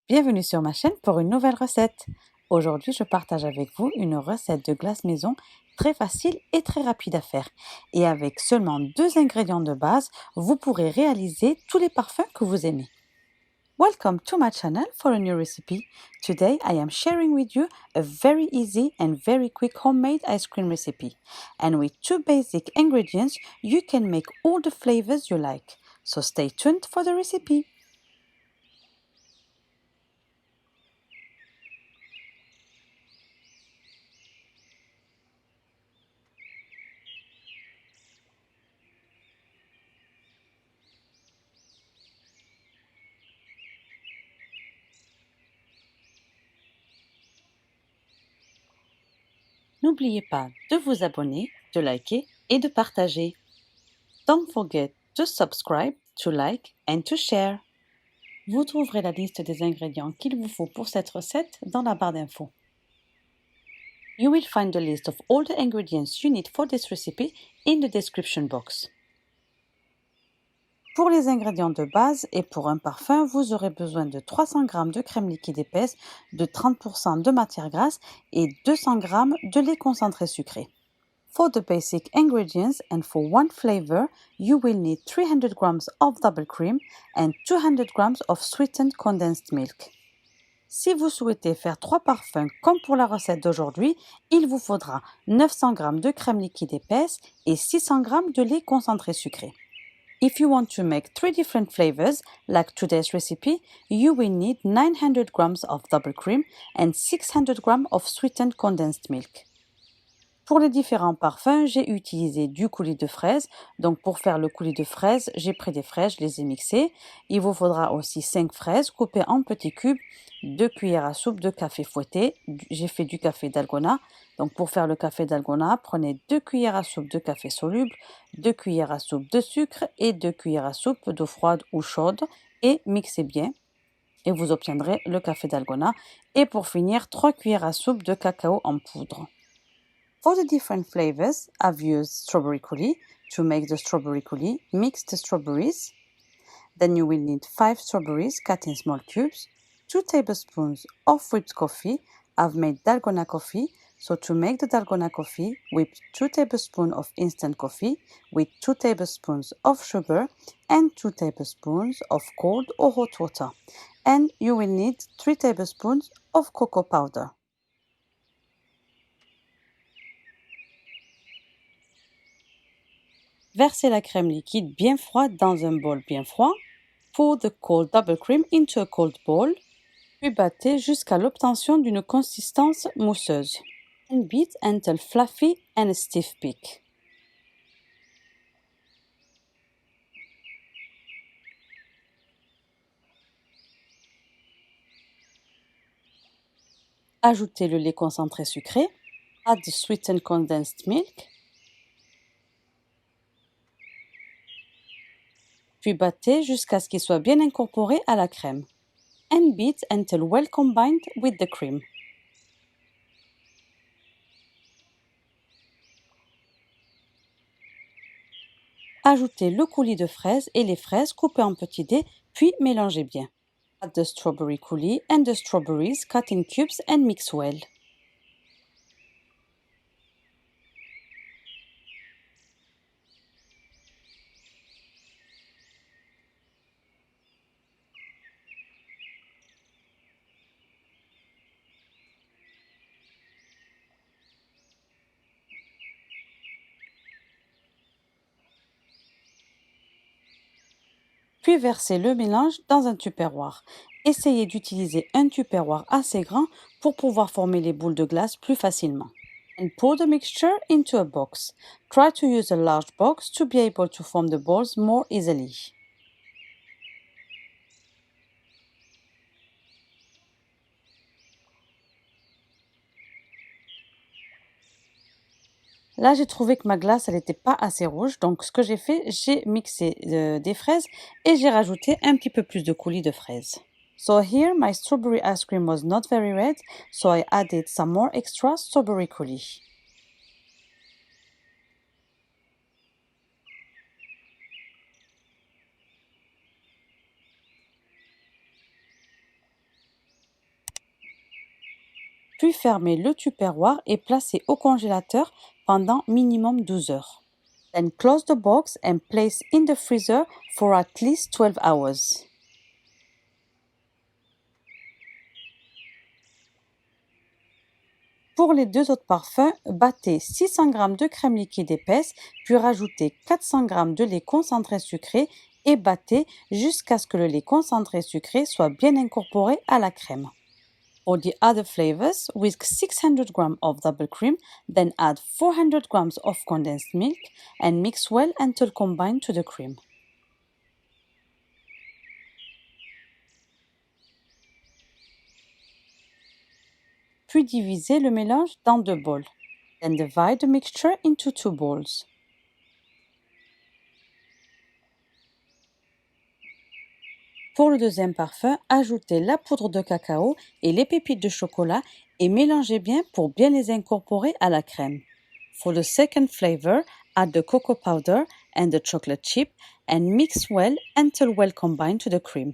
Bienvenue sur ma chaîne pour une nouvelle recette. Aujourd'hui, je partage avec vous une recette de glace maison très facile et très rapide à faire. Et avec seulement 2 ingrédients de base, vous pourrez réaliser tous les parfums que vous aimez. Welcome to my channel for a new recipe. Today I am sharing with you a very easy and very quick homemade ice cream recipe. And with 2 basic ingredients, you can make all the flavors you like. So stay tuned for the recipe. N'oubliez pas de vous abonner, de liker et de partager. Don't forget to subscribe, to like and to share. Vous trouverez la liste des ingrédients qu'il vous faut pour cette recette dans la barre d'infos. You will find the list of all the ingredients you need for this recipe in the description box. Pour les ingrédients de base et pour un parfum, vous aurez besoin de 300 g de crème liquide épaisse, de 30% de matière grasse et 200 g de lait concentré sucré. For the basic ingredients and for one flavor, you will need 300 g of double cream and 200 g of sweetened condensed milk. Si vous souhaitez faire 3 parfums comme pour la recette d'aujourd'hui, il vous faudra 900 g de crème liquide épaisse et 600 g de lait concentré sucré. If you want to make 3 different flavors, like today's recipe, you will need 900 g of double cream and 600 g of sweetened condensed milk. Pour les différents parfums, j'ai utilisé du coulis de fraises. Donc pour faire le coulis de fraises, j'ai pris des fraises, je les ai mixées. Il vous faudra aussi 5 fraises coupées en petits cubes, 2 cuillères à soupe de café fouetté. J'ai fait du café dalgona. Donc pour faire le café dalgona, prenez 2 cuillères à soupe de café soluble, 2 cuillères à soupe de sucre et 2 cuillères à soupe d'eau froide ou chaude et mixez bien. Et vous obtiendrez le café dalgona. Et pour finir, 3 cuillères à soupe de cacao en poudre. For the different flavors, I've used strawberry coulis. To make the strawberry coulis, mix the strawberries. Then you will need 5 strawberries cut in small cubes, 2 tablespoons of whipped coffee. I've made dalgona coffee, so to make the dalgona coffee, whip 2 tablespoons of instant coffee with 2 tablespoons of sugar and 2 tablespoons of cold or hot water. And you will need 3 tablespoons of cocoa powder. Versez la crème liquide bien froide dans un bol bien froid. Pour the cold double cream into a cold bowl. Puis battez jusqu'à l'obtention d'une consistance mousseuse. And beat until fluffy and stiff peak. Ajoutez le lait concentré sucré. Add the sweetened condensed milk. Puis battez jusqu'à ce qu'il soit bien incorporé à la crème. And beat until well combined with the cream. Ajoutez le coulis de fraises et les fraises coupées en petits dés, puis mélangez bien. Add the strawberry coulis and the strawberries cut in cubes and mix well. Puis versez le mélange dans un tupperware. Essayez d'utiliser un tupperware assez grand pour pouvoir former les boules de glace plus facilement. And pour the mixture into a box. Try to use a large box to be able to form the balls more easily. Là, j'ai trouvé que ma glace, elle n'était pas assez rouge. Donc, ce que j'ai fait, j'ai mixé des fraises et j'ai rajouté un petit peu plus de coulis de fraises. So here, my strawberry ice cream was not very red, so I added some more extra strawberry coulis. Puis fermez le tupperware et placez au congélateur pendant minimum 12 heures. Then close the box and place in the freezer for at least 12 hours. Pour les deux autres parfums, battez 600 g de crème liquide épaisse, puis rajoutez 400 g de lait concentré sucré et battez jusqu'à ce que le lait concentré sucré soit bien incorporé à la crème. For the other flavors, with 600 g of double cream, then add 400 g of condensed milk and mix well until combined to the cream. Puis divisez le mélange dans 2 bols. Then divide the mixture into 2 bowls. Pour le deuxième parfum, ajoutez la poudre de cacao et les pépites de chocolat et mélangez bien pour bien les incorporer à la crème. For the second flavor, add the cocoa powder and the chocolate chip and mix well until well combined to the cream.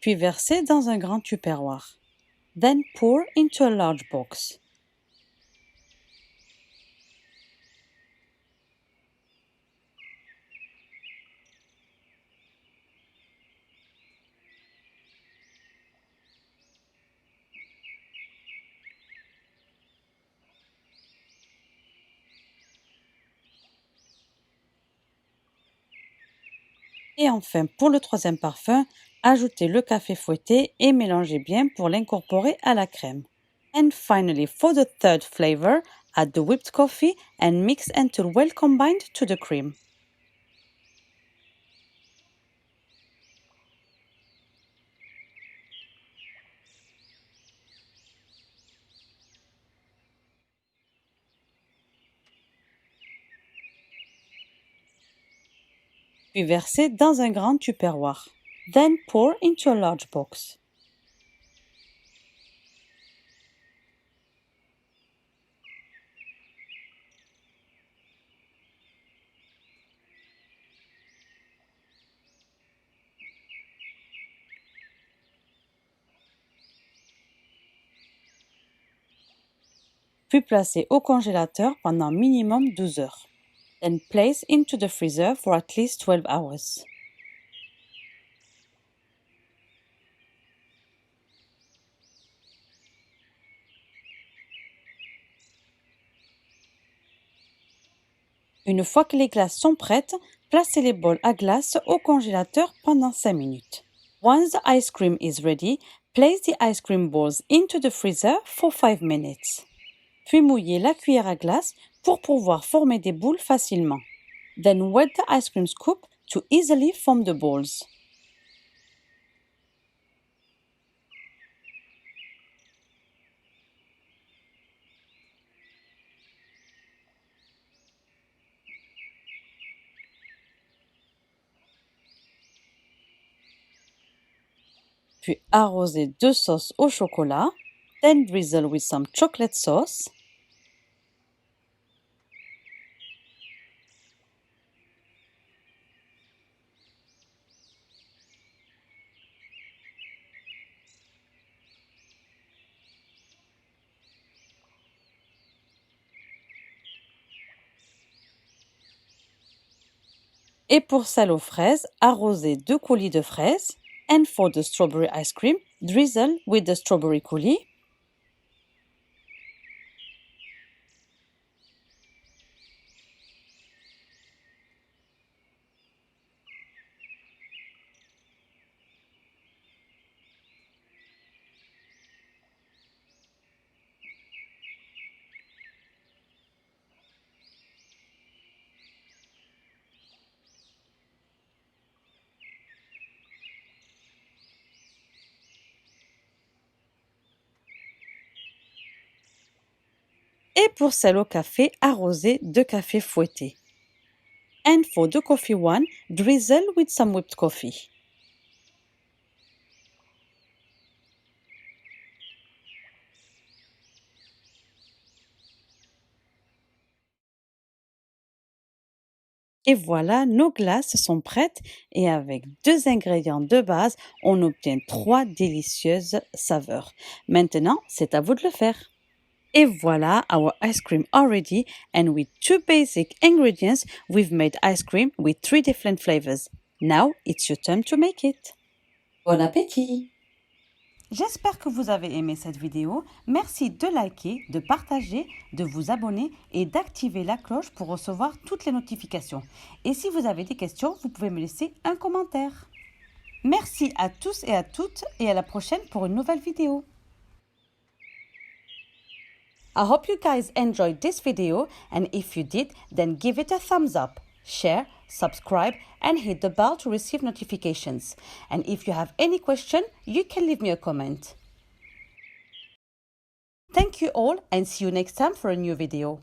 Puis versez dans un grand tupperware. Then pour into a large box. Et enfin, pour le troisième parfum, ajoutez le café fouetté et mélangez bien pour l'incorporer à la crème. And finally, for the third flavor, add the whipped coffee and mix until well combined to the cream. Puis versez dans un grand tupperware. Then pour into a large box. Puis placez au congélateur pendant minimum 12 heures. Then place into the freezer for at least 12 hours. Une fois que les glaces sont prêtes, placez les bols à glace au congélateur pendant 5 minutes. Once the ice cream is ready, place the ice cream balls into the freezer for 5 minutes. Puis mouillez la cuillère à glace pour pouvoir former des boules facilement. Then wet the ice cream scoop to easily form the balls. Puis arrosez de sauce au chocolat. Then drizzle with some chocolate sauce. Et pour celle aux fraises, arrosez 2 coulis de fraises. And for the strawberry ice cream, drizzle with the strawberry coulis. Et pour celle au café, arrosez de café fouetté. And for the coffee one, drizzle with some whipped coffee. Et voilà, nos glaces sont prêtes et avec 2 ingrédients de base, on obtient 3 délicieuses saveurs. Maintenant, c'est à vous de le faire. Et voilà, our ice cream already, and with 2 basic ingredients, we've made ice cream with 3 different flavors. Now, it's your turn to make it. Bon appétit! J'espère que vous avez aimé cette vidéo. Merci de liker, de partager, de vous abonner et d'activer la cloche pour recevoir toutes les notifications. Et si vous avez des questions, vous pouvez me laisser un commentaire. Merci à tous et à toutes et à la prochaine pour une nouvelle vidéo. I hope you guys enjoyed this video, and if you did, then give it a thumbs up, share, subscribe, and hit the bell to receive notifications. And if you have any question, you can leave me a comment. Thank you all, and see you next time for a new video.